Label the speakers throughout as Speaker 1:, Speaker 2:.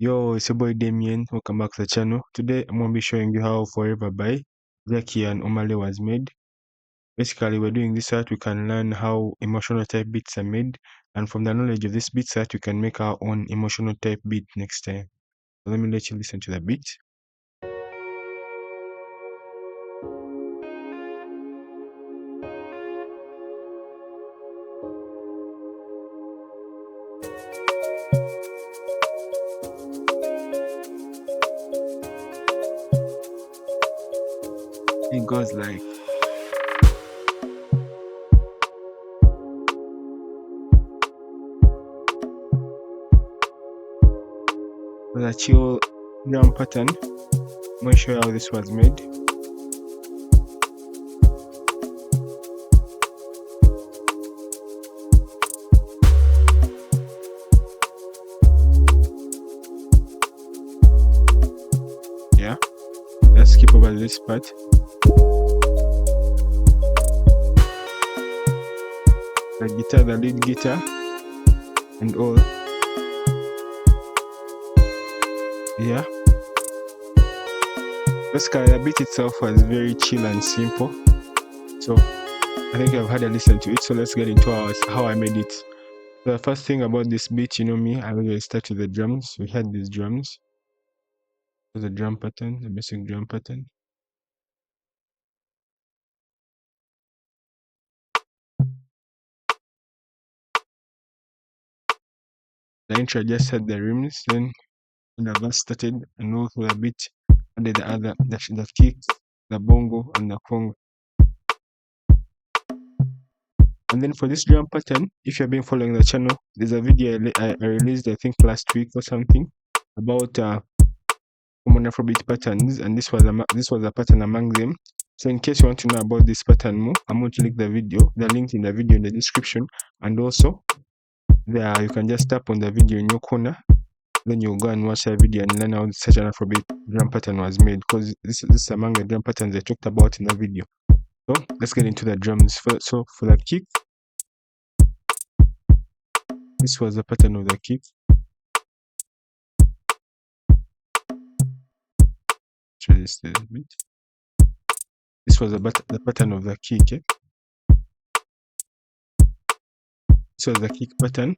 Speaker 1: Yo, it's your boy Damien. Welcome back to the channel. Today I'm gonna be showing you how Forever by Gyakie and Omah was made. Basically, we're doing this so that we can learn how emotional type beats are made, and from the knowledge of this beat so that we can make our own emotional type beat next time. So let me let you listen to the beat. It goes like with a chill drum pattern. I'm gonna show you how this was made. Yeah, let's skip over this part. The guitar, the lead guitar, and all. Yeah. Basically, the beat itself was very chill and simple. So I think I've had a listen to it. So let's get into how I made it. The first thing about this beat, you know me, I always start with the drums. We had these drums. So the drum pattern, the basic drum pattern. The intro just had the rims. Then when the verse started, and also the beat added the kick, the bongo, and the conga. And then for this drum pattern, if you've been following the channel, there's a video I released, I think last week or something, about common afrobeat patterns, and this was a pattern among them. So in case you want to know about this pattern more, I'm going to link the link in the video in the description, and also there you can just tap on the video in your corner, then you'll go and watch the video and learn how such an afrobeat drum pattern was made, because this is among the drum patterns I talked about in the video. So let's get into the drums. So for the kick, this was the pattern of the kick. Try this a little bit. This was the pattern of the kick. Eh? This was the kick pattern.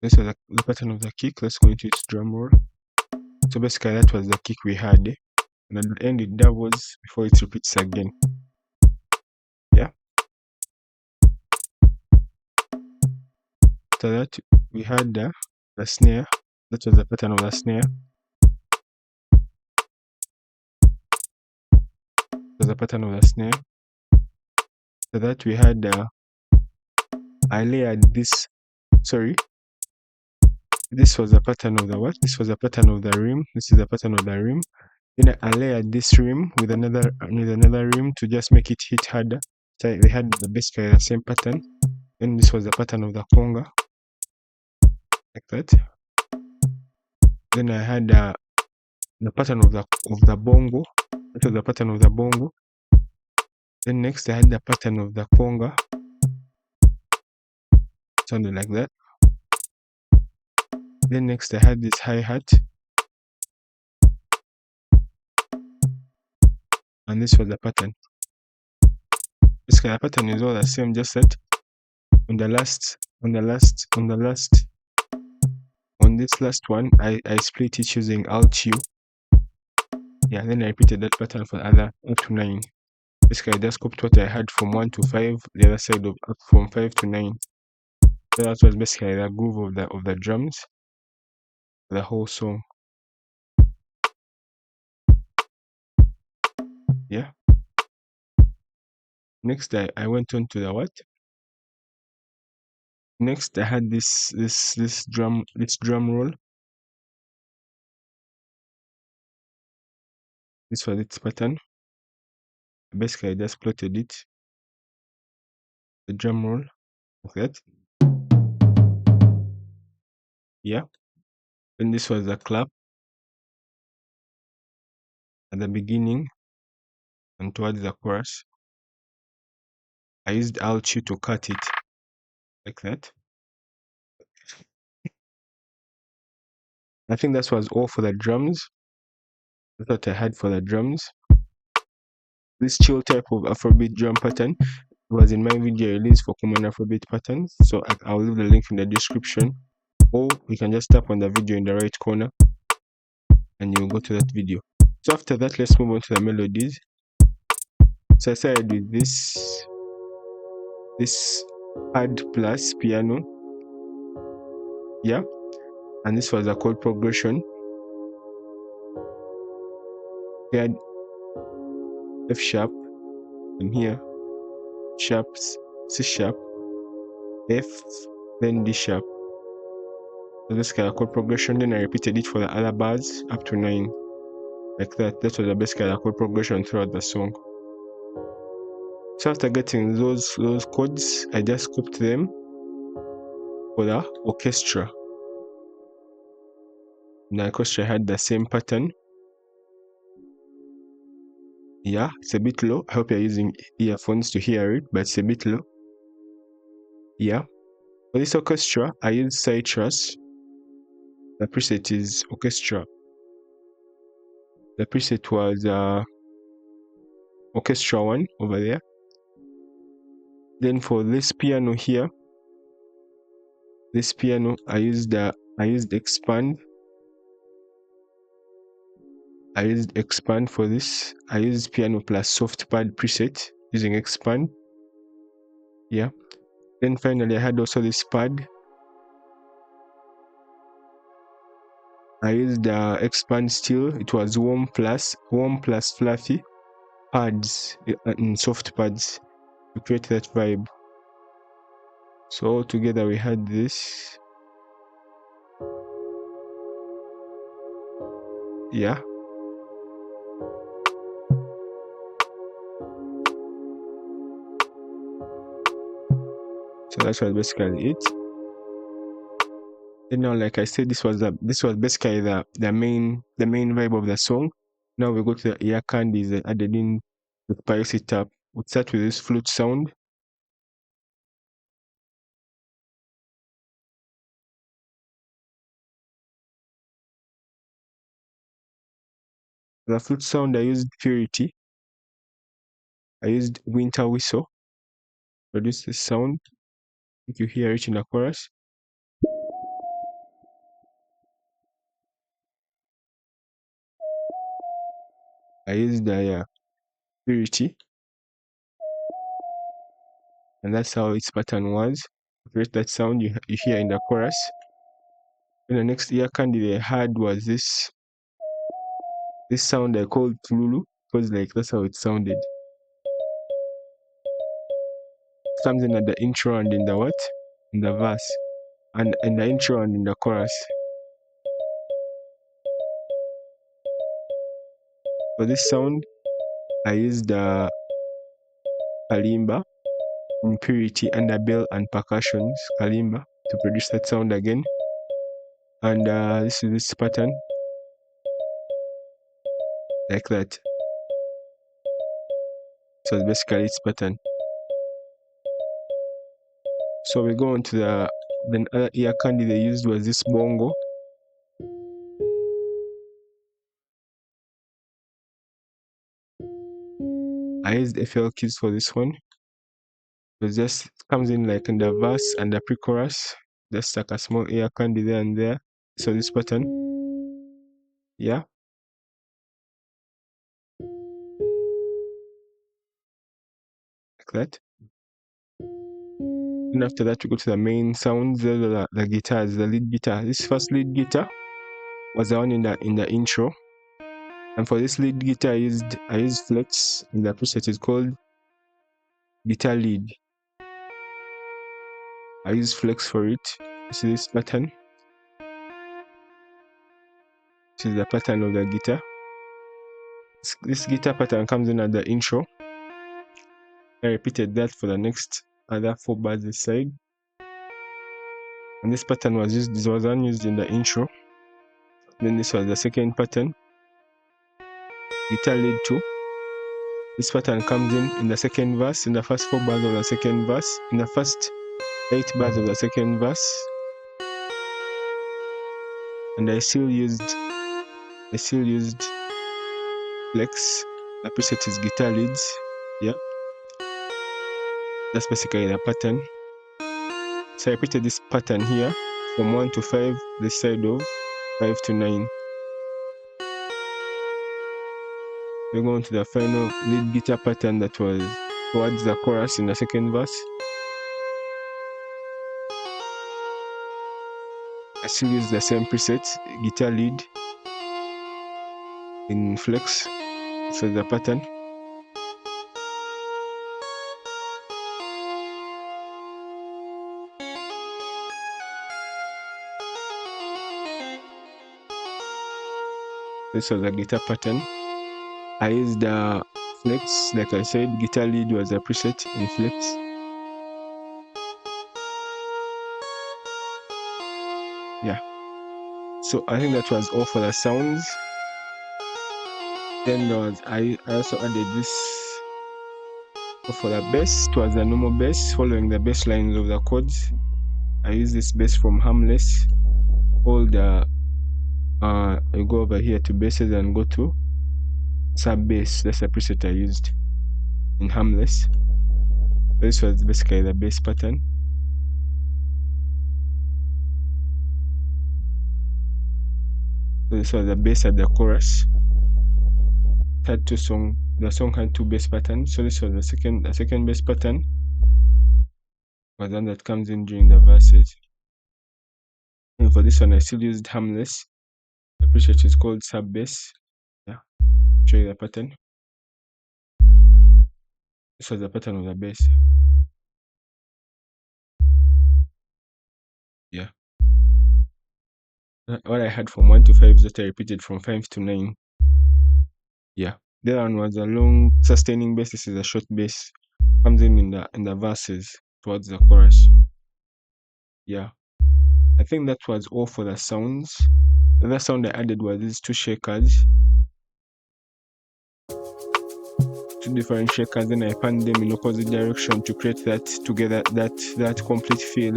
Speaker 1: This was the pattern of the kick. Let's go into its drum roll. So basically that was the kick we had. Eh? And at the end it doubles before it repeats again. Yeah. After that we had the snare. That was the pattern of the snare. That was the pattern of the snare. After that we had I layered this. Sorry. This was the pattern of the what? This was the pattern of the rim. This is the pattern of the rim. Then I layered this rim with another rim to just make it hit harder. So they had basically the same pattern. Then this was the pattern of the conga, like that. Then I had the pattern of the bongo. That was the pattern of the bongo. Then next I had the pattern of the conga, something like that. Then next I had this hi-hat, and this was the pattern. Basically the pattern is all the same, just that on this last one I split it using Alt U. Yeah, then I repeated that pattern for the other up to 9. Basically I just copied what I had from 1 to 5, the other side of up from 5 to 9. So that was basically the groove of the drums, the whole song. Yeah. Next I went on to the what? Next I had this drum roll. This was its pattern. Basically I just plotted it. The drum roll, like that. Yeah. And this was the clap at the beginning, and towards the chorus. I used Alt U to cut it like that. I think that was all for the drums. That's what I had for the drums. This chill type of Afrobeat drum pattern was in my video release for common Afrobeat patterns. So I'll leave the link in the description, or you can just tap on the video in the right corner and you'll go to that video. So after that, let's move on to the melodies. So I started with this pad plus piano, yeah, and this was a chord progression. We had F sharp, and here sharps, C sharp, F, then D sharp. So this kind of chord progression. Then I repeated it for the other bars up to 9, like that. That was the best kind of chord progression throughout the song. So after getting those chords, I just copied them for the orchestra. The orchestra had the same pattern. Yeah, it's a bit low. I hope you're using earphones to hear it, but it's a bit low. Yeah. For this orchestra, I used Citrus. The preset is orchestra. The preset was orchestra 1 over there. Then for this piano here, this piano, I used expand. I used expand for this. I used piano plus soft pad preset using expand. Yeah. Then finally I had also this pad. I used expand still. It was warm plus fluffy pads and soft pads to create that vibe. So all together we had this. Yeah. So that was basically it. And now, like I said, this was basically the main vibe of the song. Now we go to the ear candies that added in to spice it up. We'll start with this flute sound. The flute sound, I used Purity. I used Winter Whistle. Produce this sound. If you hear it in the chorus. I used the Purity. And that's how its pattern was. Create that sound you hear in the chorus. And the next ear candy I had was this sound I called Tululu, because like that's how it sounded. It comes in at the intro and in the what? In the verse. And in the intro and in the chorus. For this sound, I used the kalimba, impurity, and the bell and percussions, kalimba, to produce that sound again. And this is this pattern. Like that. So it's basically its pattern. So we go on to the other ear candy they used was this bongo. I used FL keys for this one. It just comes in like in the verse and the pre-chorus. Just like a small ear candy there and there. So this pattern. Yeah. Like that. And after that we go to the main sounds, the guitars, the lead guitar. This first lead guitar was the one in the intro. And for this lead guitar I used flex, and the preset is called guitar lead. I use flex for it. See this pattern. This is the pattern of the guitar. This guitar pattern comes in at the intro. I repeated that for the next other 4 bars this side. And this pattern was unused in the intro. Then this was the second pattern. Guitar lead 2. This pattern comes in the second verse, in the first 4 bars of the second verse, in the first 8 bars of the second verse. And I still used flex. The preset is guitar leads. Yeah, that's basically the pattern. So I repeated this pattern here from 1 to 5, this side of 5 to 9. We're going to the final lead guitar pattern that was towards the chorus in the second verse. I still use the same preset, guitar lead in flex. So the pattern. This was the guitar pattern. I used the flex, like I said, guitar lead was a preset in flex. Yeah. So I think that was all for the sounds. Then there was, I also added this. So for the bass, it was a normal bass following the bass lines of the chords. I use this bass from Harmless. All the I go over here to basses and go to sub bass. That's a preset I used in Harmless. This was basically the bass pattern. So this was the bass at the chorus. It had the song had 2 bass patterns. So this was the second bass pattern, was one that comes in during the verses. And for this one I still used Harmless. The preset is called sub bass. Yeah, show you the pattern. This was the pattern of the bass. Yeah. What I had from 1 to 5 is that I repeated from 5 to 9. Yeah. The other one was a long sustaining bass. This is a short bass. Comes in the verses towards the chorus. Yeah. I think that was all for the sounds. The other sound I added was these 2 shakers. 2 different shakers, then I panned them in opposite direction to create that together, that complete feel.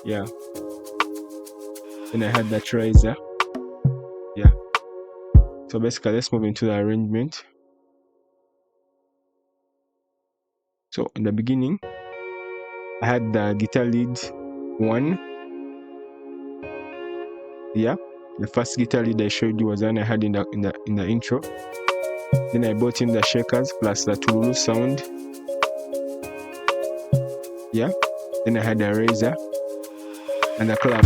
Speaker 1: Yeah. Then I had that riser. Yeah. So basically, let's move into the arrangement. So in the beginning, I had the guitar lead 1. Yeah. The first guitar lead I showed you was one I had in the intro. Then I brought in the shakers plus the Tululu sound. Yeah. Then I had a razor and a clap.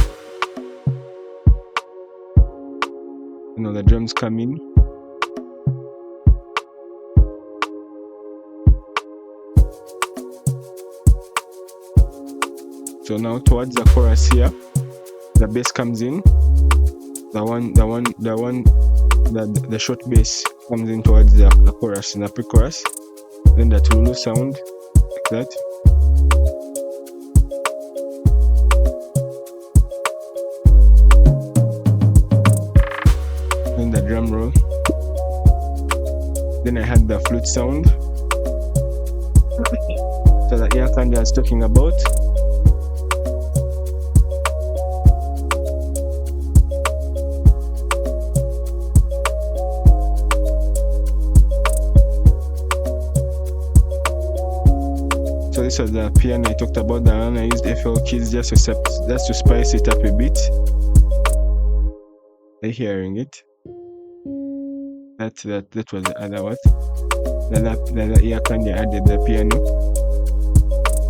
Speaker 1: You know, the drums come in. So now towards the chorus here, the bass comes in. The short bass comes in towards the chorus, in the pre-chorus. Then the Tululu sound, like that. Then the drum roll. Then I had the flute sound. So the ear candy I was talking about. So this was the piano I talked about, and I used FL keys just to spice it up a bit. Are you hearing it? That was the other one. The ear candy added the piano.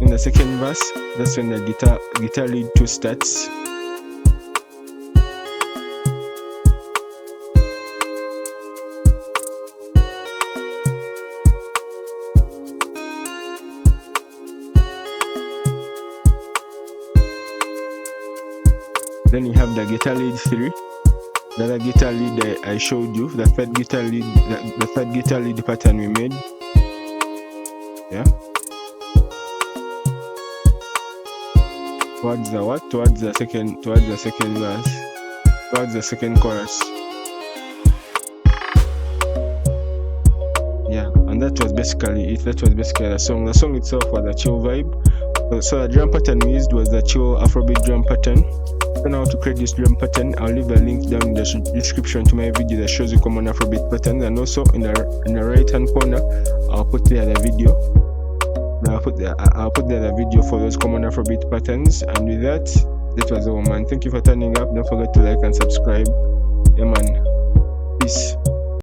Speaker 1: In the second verse, that's when the guitar lead 2 starts. Then you have the guitar lead 3. The other guitar lead I showed you, the third guitar lead pattern we made. Yeah. Towards the what? Towards the second verse. Towards the second chorus. Yeah, and that that was basically it. That was basically the song. The song itself was a chill vibe. So the drum pattern we used was the chill afrobeat drum pattern. So now to create this drum pattern, I'll leave a link down in the description to my video that shows you common afrobeat patterns, and also in the right hand corner I'll put there the video. I'll put there the video for those common afrobeat patterns. And with that was all, man. Thank you for turning up. Don't forget to like and subscribe. Yeah, man. Peace.